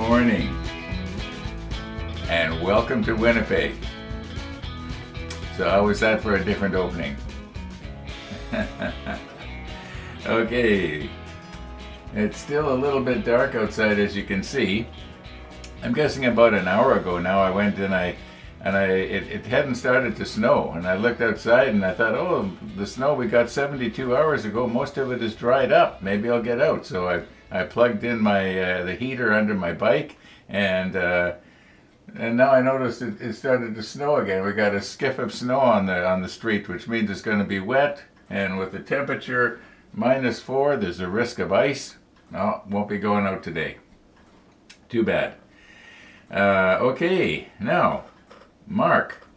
morning, and welcome to Winnipeg. So how was that for a different opening? Okay, it's still a little bit dark outside, as you can see. I'm guessing about an hour ago now I went and it hadn't started to snow, and I looked outside and I thought, oh, the snow we got 72 hours ago, most of it is dried up. Maybe I'll get out. So I plugged in my the heater under my bike, and now I noticed it started to snow again. We got a skiff of snow on the street, which means it's going to be wet, and with the temperature -4, there's a risk of ice. No, won't be going out today. Too bad. Okay, now, Mark,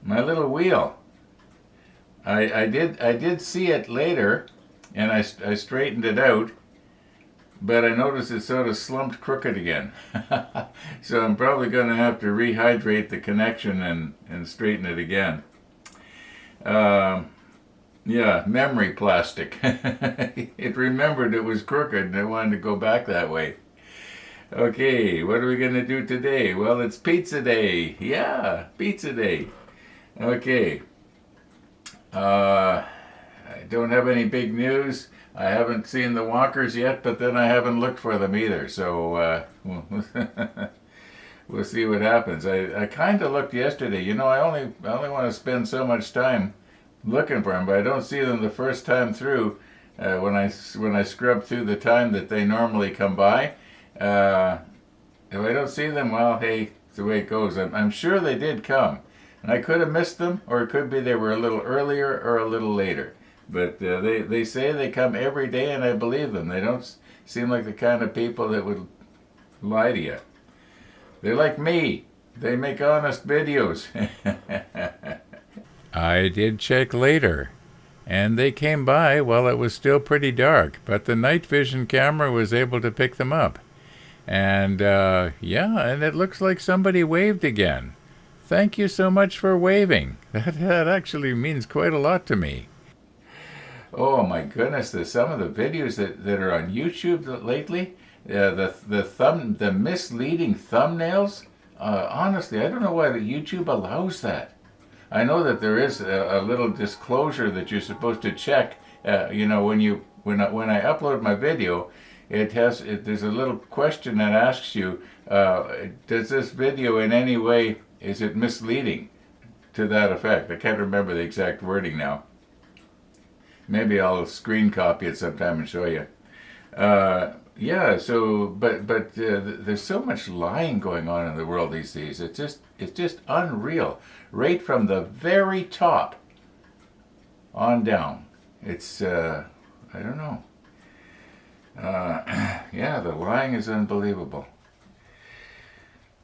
my little wheel. I did see it later, and I straightened it out, but I noticed it sort of slumped crooked again. So I'm probably going to have to rehydrate the connection and straighten it again. Yeah, memory plastic. It remembered it was crooked and it wanted to go back that way. Okay, what are we going to do today? Well, it's pizza day. Yeah, pizza day. Okay. I don't have any big news. I haven't seen the walkers yet, but then I haven't looked for them either. So we'll see what happens. I kind of looked yesterday. You know, I only want to spend so much time looking for them, but I don't see them the first time through. When I scrub through the time that they normally come by. If I don't see them, well, hey, it's the way it goes. I'm sure they did come, and I could have missed them, or it could be they were a little earlier or a little later. But they say they come every day, and I believe them. They don't seem like the kind of people that would lie to you. They're like me. They make honest videos. I did check later, and they came by while it was still pretty dark, but the night vision camera was able to pick them up. And yeah, and it looks like somebody waved again. Thank you so much for waving. That actually means quite a lot to me. Oh my goodness, there's some of the videos that are on YouTube lately, the misleading thumbnails. Honestly, I don't know why YouTube allows that. I know that there is a little disclosure that you're supposed to check. You know, when I upload my video, there's a little question that asks you, does this video in any way, is it misleading? To that effect. I can't remember the exact wording now. Maybe I'll screen copy it sometime and show you. Yeah, so but there's so much lying going on in the world these days. It's just unreal. Right from the very top on down. It's I don't know. Yeah, the lying is unbelievable.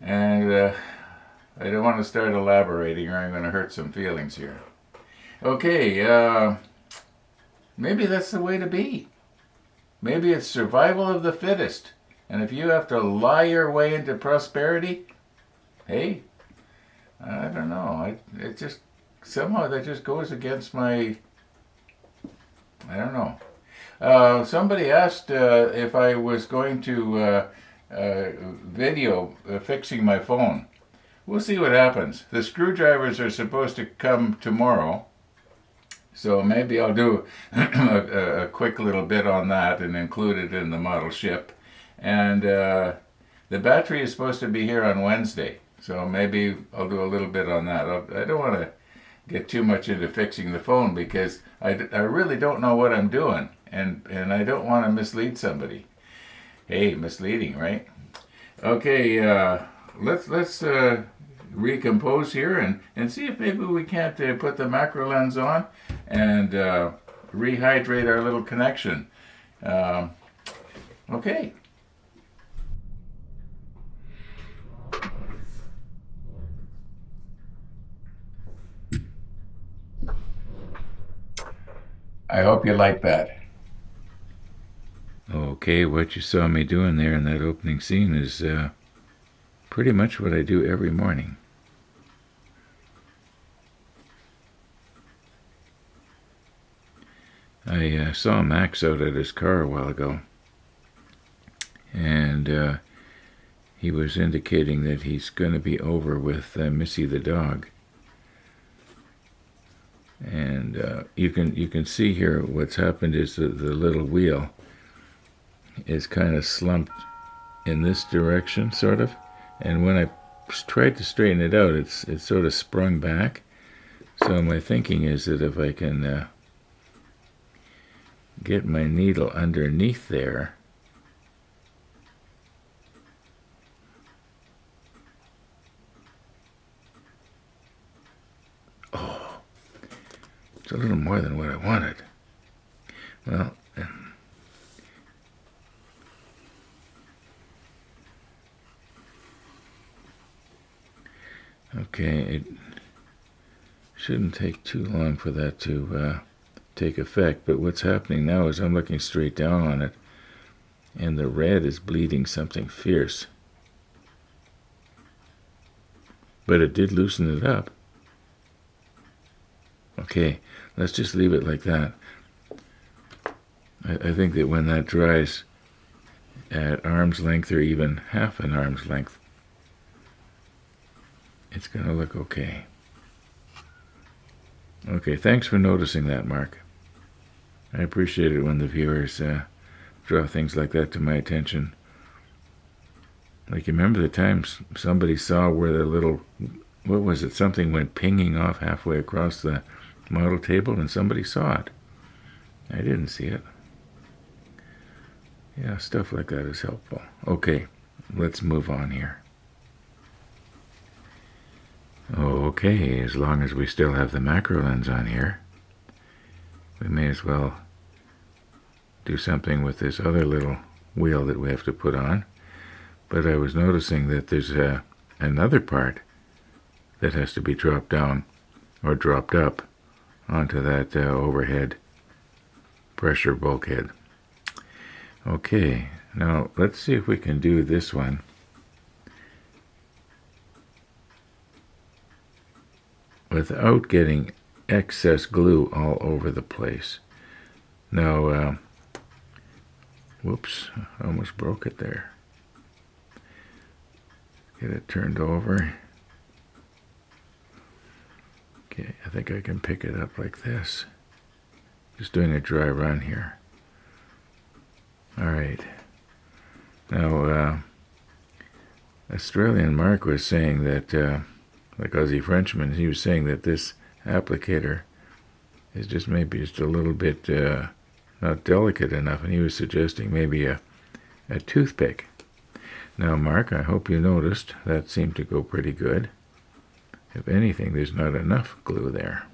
And I don't want to start elaborating, or I'm going to hurt some feelings here. Okay, maybe that's the way to be. Maybe it's survival of the fittest. And if you have to lie your way into prosperity, hey, I don't know. It just, somehow that just goes against my, I don't know. Somebody asked if I was going to video fixing my phone. We'll see what happens. The screwdrivers are supposed to come tomorrow. So maybe I'll do a quick little bit on that and include it in the model ship. And the battery is supposed to be here on Wednesday. So maybe I'll do a little bit on that. I don't want to get too much into fixing the phone because I really don't know what I'm doing. And I don't want to mislead somebody. Hey, misleading, right? Okay, let's recompose here and see if maybe we can't put the macro lens on and rehydrate our little connection. Okay. I hope you like that. Okay, what you saw me doing there in that opening scene is pretty much what I do every morning. I saw Max out at his car a while ago, and he was indicating that he's going to be over with Missy the dog. And you can see here what's happened is the little wheel is kind of slumped in this direction, sort of. And when I tried to straighten it out, it's sort of sprung back. So my thinking is that if I can get my needle underneath there, oh, it's a little more than what I wanted. Well, okay, it shouldn't take too long for that to take effect, but what's happening now is I'm looking straight down on it, and the red is bleeding something fierce. But it did loosen it up. Okay, let's just leave it like that. I think that when that dries at arm's length or even half an arm's length, it's going to look okay. Okay, thanks for noticing that, Mark. I appreciate it when the viewers draw things like that to my attention. Like, you remember the times somebody saw where the little, what was it, something went pinging off halfway across the model table, and somebody saw it. I didn't see it. Yeah, stuff like that is helpful. Okay, let's move on here. Okay, as long as we still have the macro lens on here, we may as well do something with this other little wheel that we have to put on. But I was noticing that there's another part that has to be dropped down or dropped up onto that overhead pressure bulkhead. Okay, now let's see if we can do this one without getting excess glue all over the place. Now, whoops, I almost broke it there. Get it turned over. Okay, I think I can pick it up like this. Just doing a dry run here. All right. Now, Australian Mark was saying that, like Aussie Frenchman, he was saying that this applicator is just maybe just a little bit not delicate enough, and he was suggesting maybe a toothpick. Now, Mark, I hope you noticed that seemed to go pretty good. If anything, there's not enough glue there.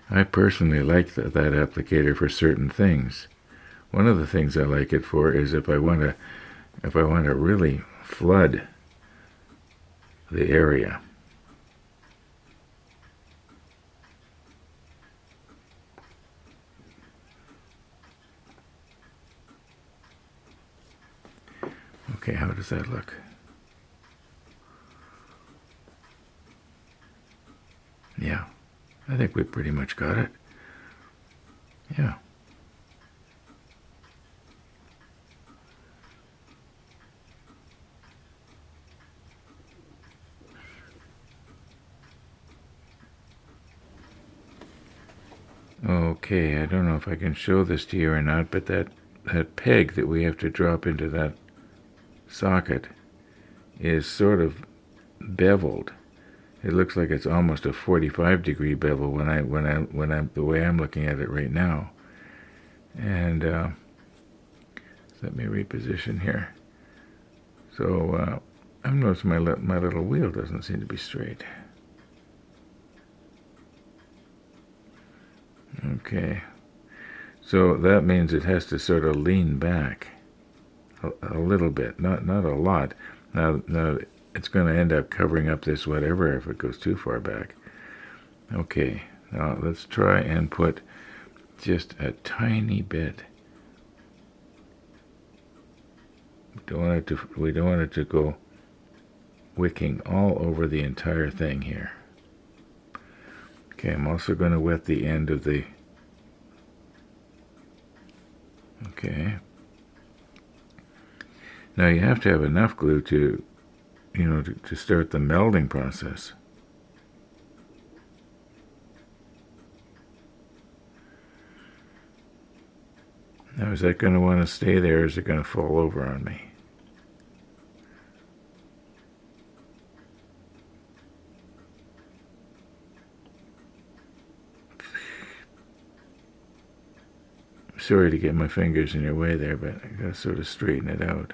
I personally like that applicator for certain things. One of the things I like it for is if I want to really flood the area. Okay, how does that look? Yeah, I think we pretty much got it. Yeah. Okay, I don't know if I can show this to you or not, but that peg that we have to drop into that socket is sort of beveled. It looks like it's almost a 45-degree bevel when I'm the way I'm looking at it right now. And let me reposition here. So I've noticed my little wheel doesn't seem to be straight. Okay, so that means it has to sort of lean back a little bit, not a lot. Now it's going to end up covering up this whatever if it goes too far back. Okay, now let's try and put just a tiny bit. We don't want it to go wicking all over the entire thing here. Okay, I'm also going to wet the end of the... Okay. Now you have to have enough glue to, to start the melding process. Now is that going to want to stay there, or is it going to fall over on me? Sorry to get my fingers in your way there, but I gotta sort of straighten it out.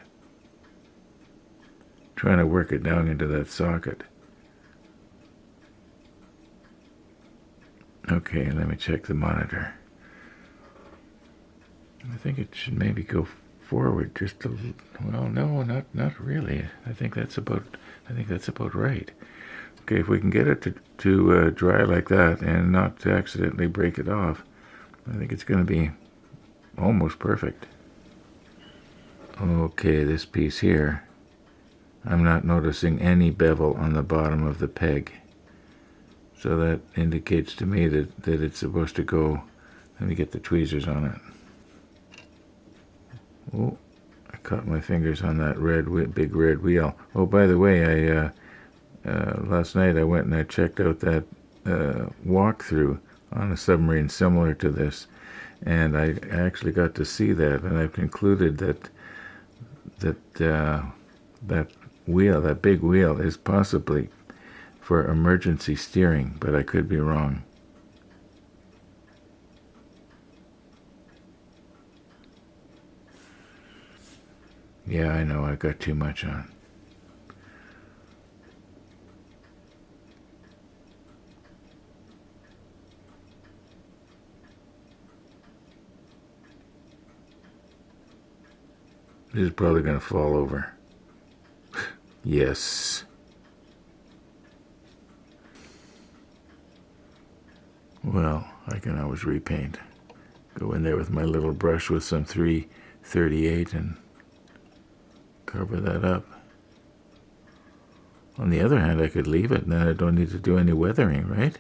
Trying to work it down into that socket. Okay, let me check the monitor. I think it should maybe go forward just a little. Well, no, not really. I think that's about right. Okay, if we can get it to dry like that and not to accidentally break it off, I think it's going to be almost perfect. Okay, this piece here, I'm not noticing any bevel on the bottom of the peg. So that indicates to me that it's supposed to go. Let me get the tweezers on it. Oh, I caught my fingers on that big red wheel. Oh, by the way, last night I went and I checked out that walkthrough on a submarine similar to this, and I actually got to see that, and I've concluded that wheel, that big wheel, is possibly for emergency steering, but I could be wrong. Yeah, I know, I got too much on. This is probably going to fall over. Yes. Well, I can always repaint. Go in there with my little brush with some 338 and cover that up. On the other hand, I could leave it and then I don't need to do any weathering, right?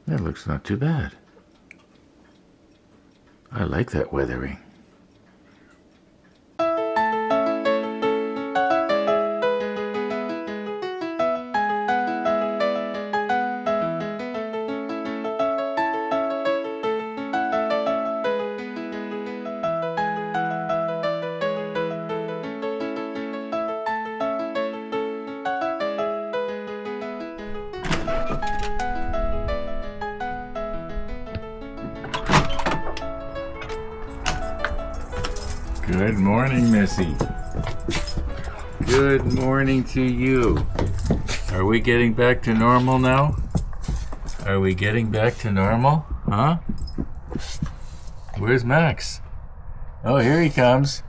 That looks not too bad. I like that weathering. Good morning, Missy. Good morning to you. Are we getting back to normal now? Are we getting back to normal? Huh? Where's Max? Oh, here he comes.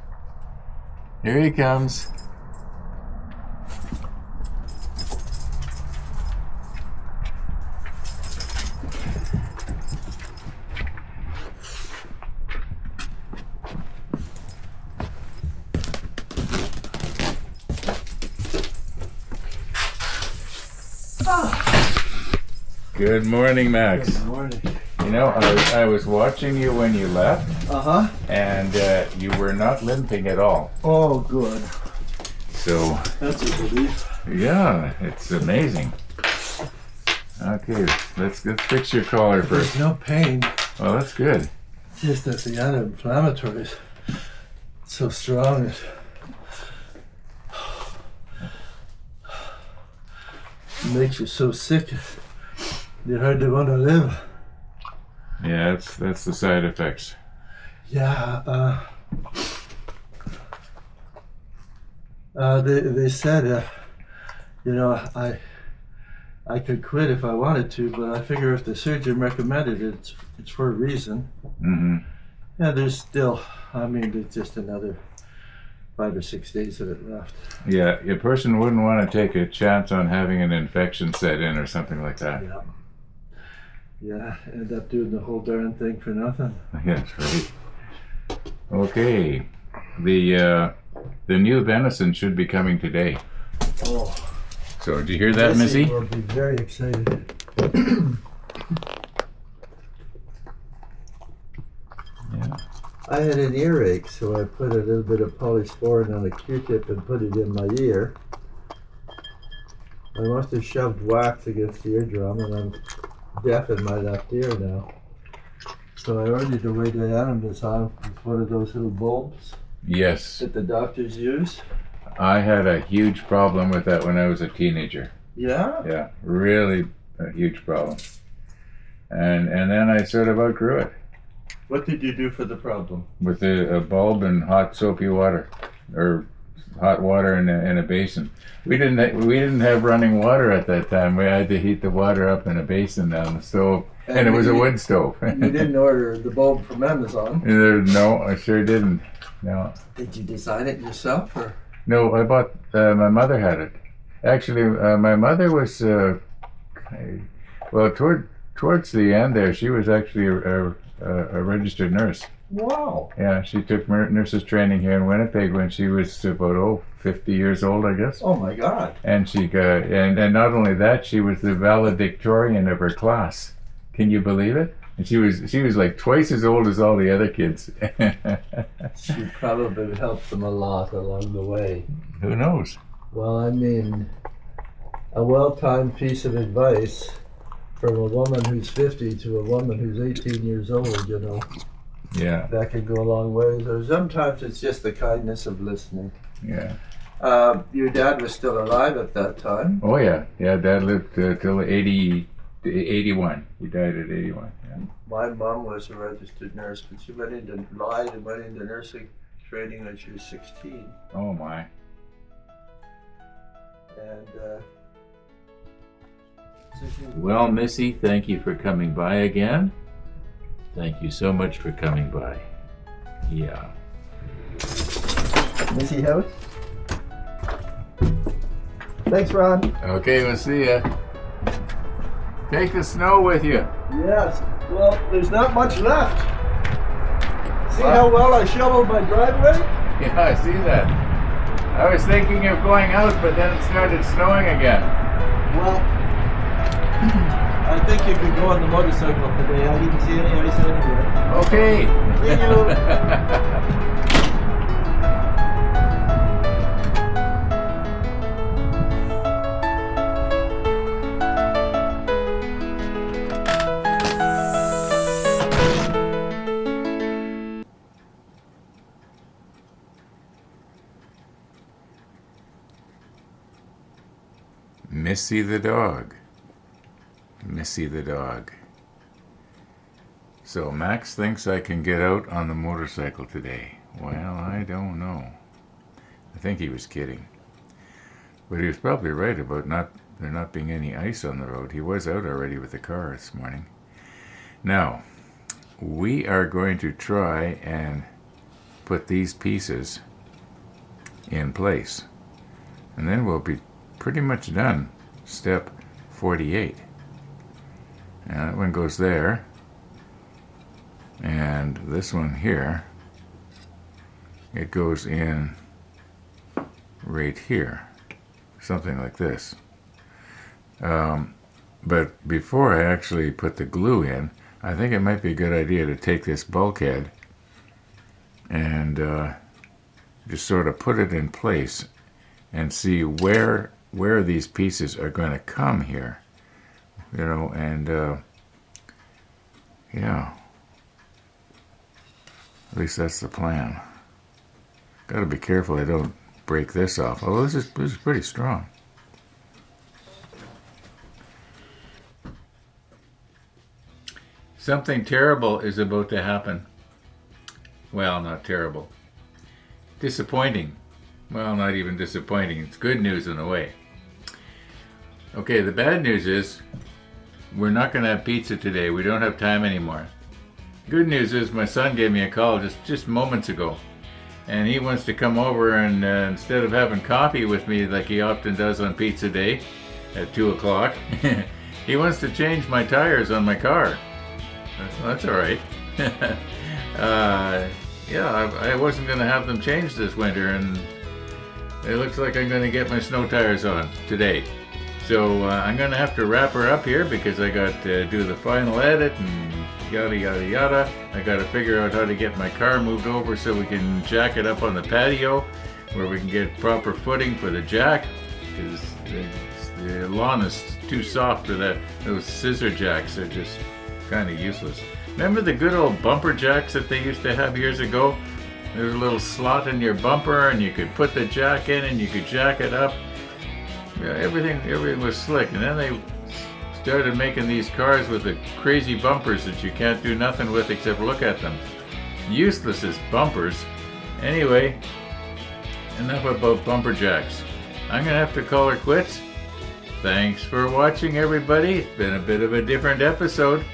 Here he comes. Good morning, Max. Good morning. You know, I was watching you when you left, and you were not limping at all. Oh, good. So That's a relief. yeah, it's amazing. Okay, let's fix your collar There's first. no pain. Well, that's good. It's just that the anti-inflammatory is so strong. It makes you so sick. You're hard to want to live. Yeah, that's the side effects. Yeah. They said, you know, I could quit if I wanted to, but I figure if the surgeon recommended it, it's for a reason. Mm-hmm. Yeah, there's still, I mean, it's just another 5 or 6 days of it left. Yeah, a person wouldn't want to take a chance on having an infection set in or something like that. Yeah. Yeah, end up doing the whole darn thing for nothing. Yes, right. Okay, the new venison should be coming today. Oh, So, did you hear that, Missy? will be very excited. Yeah. I had an earache, so I put a little bit of polysporin on a Q-tip and put it in my ear. I must have shoved wax against the eardrum, and I'm deaf in my left ear now. So I ordered a radioatomazon with one of those little bulbs Yes, that the doctors use. I had a huge problem with that when I was a teenager. Yeah? Yeah, really a huge problem. And then I sort of outgrew it What did you do for the problem? with a bulb and hot soapy water, or hot water in a basin. We didn't have running water at that time. We had to heat the water up in a basin on the stove, and it was a wood stove. You didn't order the bulb from Amazon. No, I sure didn't. No, Did you design it yourself, or? no. I bought. My mother had it. Actually, my mother was. Well, towards the end there, she was actually a registered nurse. Wow. Yeah, she took nurses training here in Winnipeg when she was about 50 years old, I guess. Oh my God. And she got, and not only that, she was the valedictorian of her class. Can you believe it? And she was like twice as old as all the other kids. She probably helped them a lot along the way. Who knows? Well, I mean, a well-timed piece of advice from a woman who's 50 to a woman who's 18 years old, you know, Yeah, that can go a long way. Or sometimes it's just the kindness of listening. yeah. Your dad was still alive at that time. Oh yeah, yeah. Dad lived till 81. He died at 81. Yeah. My mom was a registered nurse, but she went into nursing training when she was 16. Oh my. And so she Well, Missy, thank you for coming by again. Thank you so much for coming by. Yeah. Missy House. Thanks, Ron. Okay, we'll see ya. Take the snow with you. Yes. Well, there's not much left. See how well I shoveled my driveway? Yeah, I see that. I was thinking of going out, but then it started snowing again. Well, I think you could go on the motorcycle today. I didn't see any ice anywhere. Okay. See you. Missy the dog. Missy the dog. So Max thinks I can get out on the motorcycle today. Well, I don't know. I think he was kidding. But he was probably right about there not being any ice on the road. He was out already with the car this morning. Now, we are going to try and put these pieces in place. And then we'll be pretty much done. Step 48. Now that one goes there. And this one here, it goes in right here. Something like this. But before I actually put the glue in, I think it might be a good idea to take this bulkhead and just sort of put it in place and see where these pieces are going to come here, you know, and yeah, at least that's the plan. Got to be careful I don't break this off. Although this is pretty strong. Something terrible is about to happen. Well, not terrible. Disappointing. Well, not even disappointing. It's good news in a way. Okay, the bad news is we're not going to have pizza today. We don't have time anymore. Good news is my son gave me a call just moments ago. and he wants to come over and instead of having coffee with me like he often does on pizza day at 2 o'clock, he wants to change my tires on my car. That's all right. Yeah, I wasn't going to have them changed this winter, and it looks like I'm going to get my snow tires on today. So I'm going to have to wrap her up here because I got to do the final edit and yada yada yada. I got to figure out how to get my car moved over so we can jack it up on the patio where we can get proper footing for the jack, because the lawn is too soft for that. Those scissor jacks are just kind of useless. Remember the good old bumper jacks that they used to have years ago? There was a little slot in your bumper and you could put the jack in and you could jack it up. Yeah, everything was slick. And then they started making these cars with the crazy bumpers that you can't do nothing with except look at them. Useless as bumpers. Anyway, enough about bumper jacks. I'm gonna have to call her quits. Thanks for watching, everybody. It's been a bit of a different episode.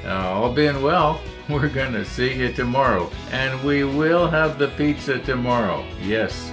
All being well, we're gonna see you tomorrow. And we will have the pizza tomorrow. Yes.